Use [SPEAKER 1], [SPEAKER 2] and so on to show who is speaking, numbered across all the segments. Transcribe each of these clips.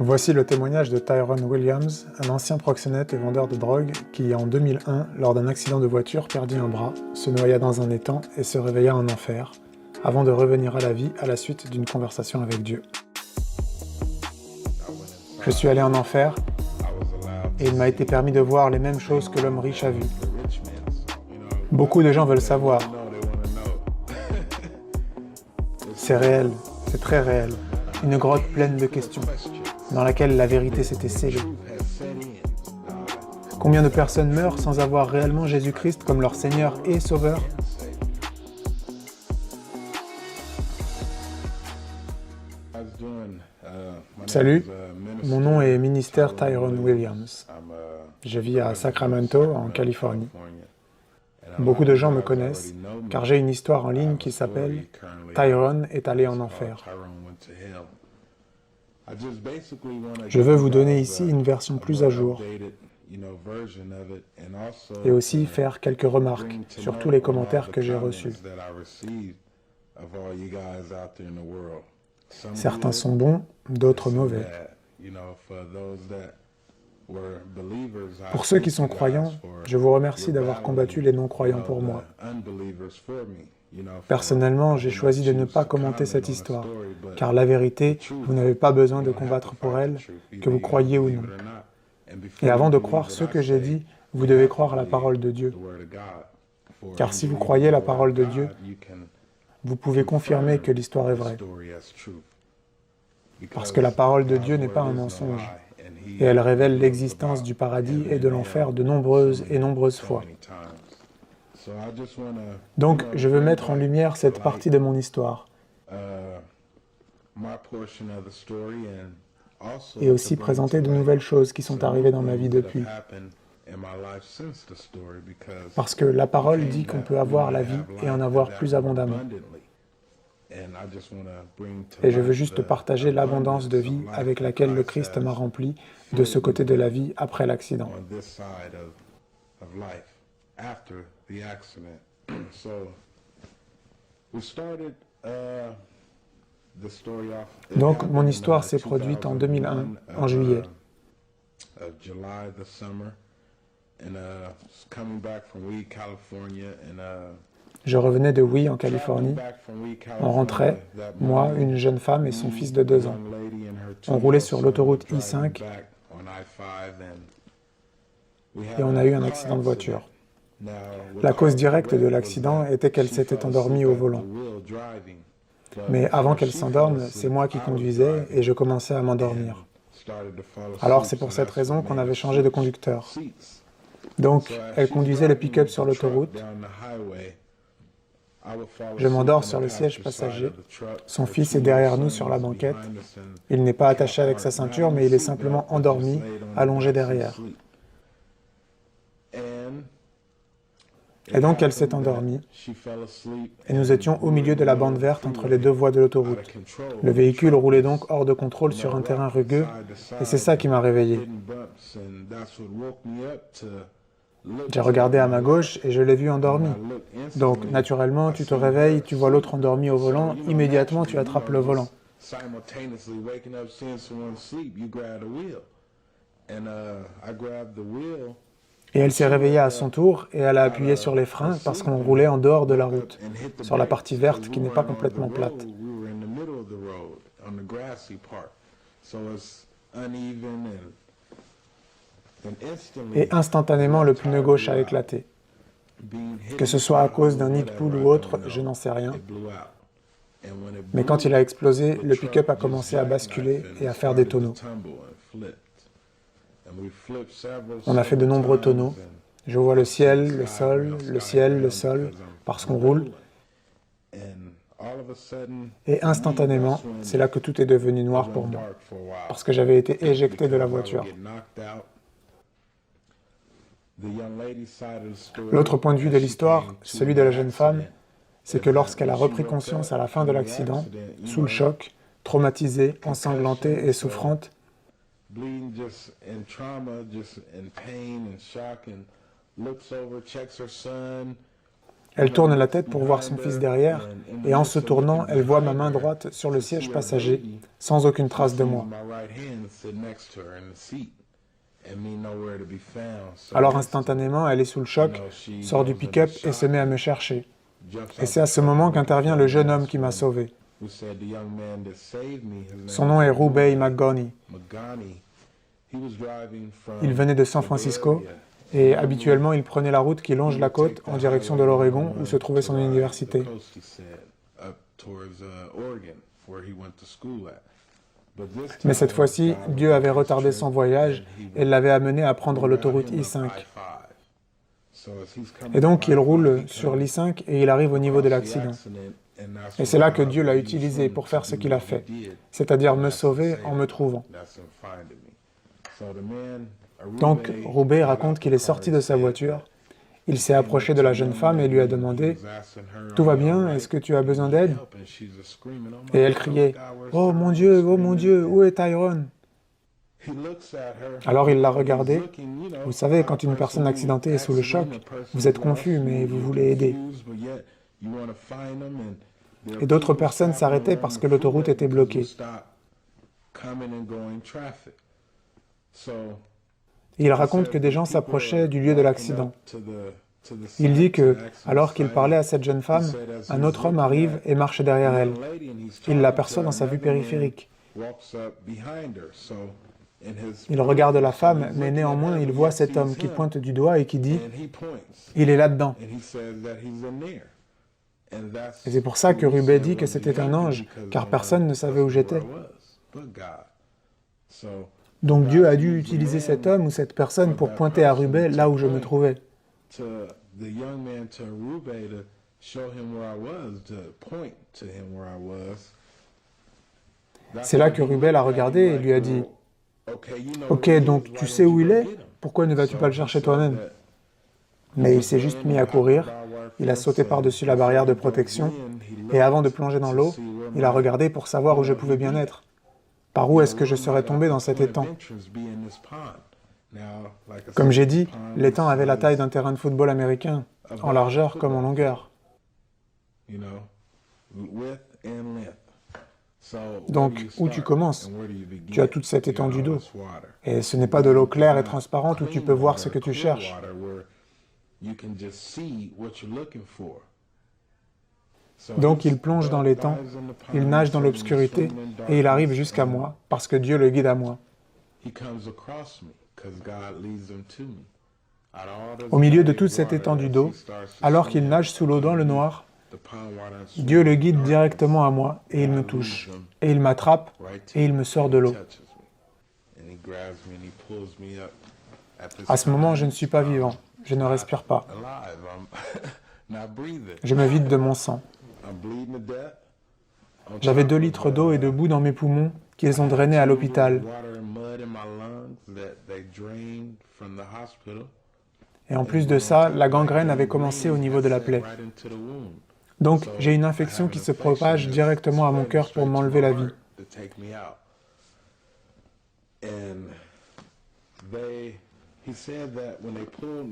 [SPEAKER 1] Voici le témoignage de Tyrone Williams, un ancien proxénète et vendeur de drogue qui, en 2001, lors d'un accident de voiture, perdit un bras, se noya dans un étang et se réveilla en enfer, avant de revenir à la vie à la suite d'une conversation avec Dieu. Je suis allé en enfer et il m'a été permis de voir les mêmes choses que l'homme riche a vues. Beaucoup de gens veulent savoir. C'est réel, c'est très réel. Une grotte pleine de questions, dans laquelle la vérité s'était scellée. Combien de personnes meurent sans avoir réellement Jésus-Christ comme leur Seigneur et Sauveur? Salut, mon nom est Ministère Tyrone Williams. Je vis à Sacramento, en Californie. Beaucoup de gens me connaissent, car j'ai une histoire en ligne qui s'appelle « Tyrone est allé en enfer ». Je veux vous donner ici une version plus à jour et aussi faire quelques remarques sur tous les commentaires que j'ai reçus. Certains sont bons, d'autres mauvais. Pour ceux qui sont croyants, je vous remercie d'avoir combattu les non-croyants pour moi. Personnellement, j'ai choisi de ne pas commenter cette histoire, car la vérité, vous n'avez pas besoin de combattre pour elle, que vous croyiez ou non. Et avant de croire ce que j'ai dit, vous devez croire la parole de Dieu. Car si vous croyez la parole de Dieu, vous pouvez confirmer que l'histoire est vraie. Parce que la parole de Dieu n'est pas un mensonge, et elle révèle l'existence du paradis et de l'enfer de nombreuses et nombreuses fois. Donc, je veux mettre en lumière cette partie de mon histoire, et aussi présenter de nouvelles choses qui sont arrivées dans ma vie depuis. Parce que la parole dit qu'on peut avoir la vie et en avoir plus abondamment. Et je veux juste partager l'abondance de vie avec laquelle le Christ m'a rempli de ce côté de la vie après l'accident. Donc, mon histoire s'est produite en 2001, en juillet. Je revenais de Wee, en Californie. On rentrait, moi, une jeune femme et son fils de 2 ans. On roulait sur l'autoroute I-5 et on a eu un accident de voiture. La cause directe de l'accident était qu'elle s'était endormie au volant. Mais avant qu'elle s'endorme, c'est moi qui conduisais et je commençais à m'endormir. Alors c'est pour cette raison qu'on avait changé de conducteur. Donc, elle conduisait le pick-up sur l'autoroute. Je m'endors sur le siège passager. Son fils est derrière nous sur la banquette. Il n'est pas attaché avec sa ceinture, mais il est simplement endormi, allongé derrière. Et donc elle s'est endormie, et nous étions au milieu de la bande verte entre les deux voies de l'autoroute. Le véhicule roulait donc hors de contrôle sur un terrain rugueux, et c'est ça qui m'a réveillé. J'ai regardé à ma gauche et je l'ai vu endormi. Donc, naturellement, tu te réveilles, tu vois l'autre endormi au volant, immédiatement tu attrapes le volant. Et elle s'est réveillée à son tour et elle a appuyé sur les freins parce qu'on roulait en dehors de la route, sur la partie verte qui n'est pas complètement plate. Et instantanément, le pneu gauche a éclaté. Que ce soit à cause d'un nid de poule ou autre, je n'en sais rien. Mais quand il a explosé, le pick-up a commencé à basculer et à faire des tonneaux. On a fait de nombreux tonneaux. Je vois le ciel, le sol, le ciel, le sol, parce qu'on roule. Et instantanément, c'est là que tout est devenu noir pour moi, parce que j'avais été éjecté de la voiture. L'autre point de vue de l'histoire, celui de la jeune femme, c'est que lorsqu'elle a repris conscience à la fin de l'accident, sous le choc, traumatisée, ensanglantée et souffrante, Elle tourne la tête pour voir son fils derrière, et en se tournant, elle voit ma main droite sur le siège passager, sans aucune trace de moi. Alors instantanément, elle est sous le choc, sort du pick-up et se met à me chercher. Et c'est à ce moment qu'intervient le jeune homme qui m'a sauvé. Son nom est Rubey McGoney. Il venait de San Francisco et habituellement il prenait la route qui longe la côte en direction de l'Oregon où se trouvait son université. Mais cette fois-ci, Dieu avait retardé son voyage et l'avait amené à prendre l'autoroute I-5. Et donc il roule sur l'I-5 et il arrive au niveau de l'accident. Et c'est là que Dieu l'a utilisé pour faire ce qu'il a fait, c'est-à-dire me sauver en me trouvant. Donc Rubey raconte qu'il est sorti de sa voiture, il s'est approché de la jeune femme et lui a demandé « Tout va bien? Est-ce que tu as besoin d'aide ?» Et elle criait « Oh mon Dieu, où est Tyrone ?» Alors il l'a regardée. Vous savez, quand une personne accidentée est sous le choc, vous êtes confus, mais vous voulez aider. Et d'autres personnes s'arrêtaient parce que l'autoroute était bloquée. Et il raconte que des gens s'approchaient du lieu de l'accident. Il dit que, alors qu'il parlait à cette jeune femme, un autre homme arrive et marche derrière elle. Il l'aperçoit dans sa vue périphérique. Il regarde la femme, mais néanmoins il voit cet homme qui pointe du doigt et qui dit « Il est là-dedans ». Et c'est pour ça que Rubey dit que c'était un ange, car personne ne savait où j'étais. Donc Dieu a dû utiliser cet homme ou cette personne pour pointer à Rubey là où je me trouvais. C'est là que Rubey l'a regardé et lui a dit « Ok, donc tu sais où il est? Pourquoi ne vas-tu pas le chercher toi-même » Mais il s'est juste mis à courir, il a sauté par-dessus la barrière de protection, et avant de plonger dans l'eau, il a regardé pour savoir où je pouvais bien être. Par où est-ce que je serais tombé dans cet étang? Comme j'ai dit, l'étang avait la taille d'un terrain de football américain, en largeur comme en longueur. Donc, où tu commences? Tu as toute cette étendue d'eau. Et ce n'est pas de l'eau claire et transparente où tu peux voir ce que tu cherches. Donc il plonge dans l'étang, il nage dans l'obscurité et il arrive jusqu'à moi, parce que Dieu le guide à moi. Au milieu de toute cette étendue d'eau, alors qu'il nage sous l'eau dans le noir, Dieu le guide directement à moi et il me touche, et il m'attrape et il me sort de l'eau. À ce moment, je ne suis pas vivant, je ne respire pas. Je me vide de mon sang. J'avais 2 litres d'eau et de boue dans mes poumons qu'ils ont drainés à l'hôpital. Et en plus de ça, la gangrène avait commencé au niveau de la plaie. Donc, j'ai une infection qui se propage directement à mon cœur pour m'enlever la vie.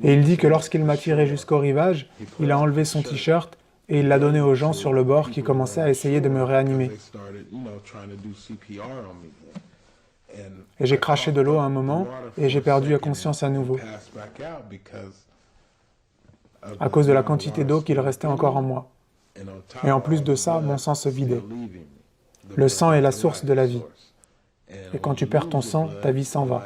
[SPEAKER 1] Et il dit que lorsqu'il m'a tiré jusqu'au rivage, il a enlevé son t-shirt et il l'a donné aux gens sur le bord qui commençaient à essayer de me réanimer. Et j'ai craché de l'eau à un moment et j'ai perdu la conscience à nouveau, à cause de la quantité d'eau qu'il restait encore en moi. Et en plus de ça, mon sang se vidait. Le sang est la source de la vie. Et quand tu perds ton sang, ta vie s'en va.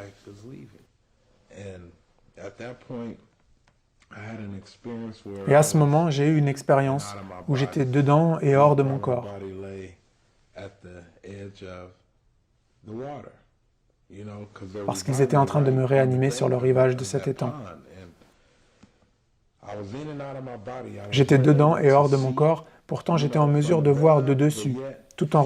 [SPEAKER 1] Et à ce moment, j'ai eu une expérience où j'étais dedans et hors de mon corps. Parce qu'ils étaient en train de me réanimer sur le rivage de cet étang. J'étais dedans et hors de mon corps, pourtant j'étais en mesure de voir de dessus, tout en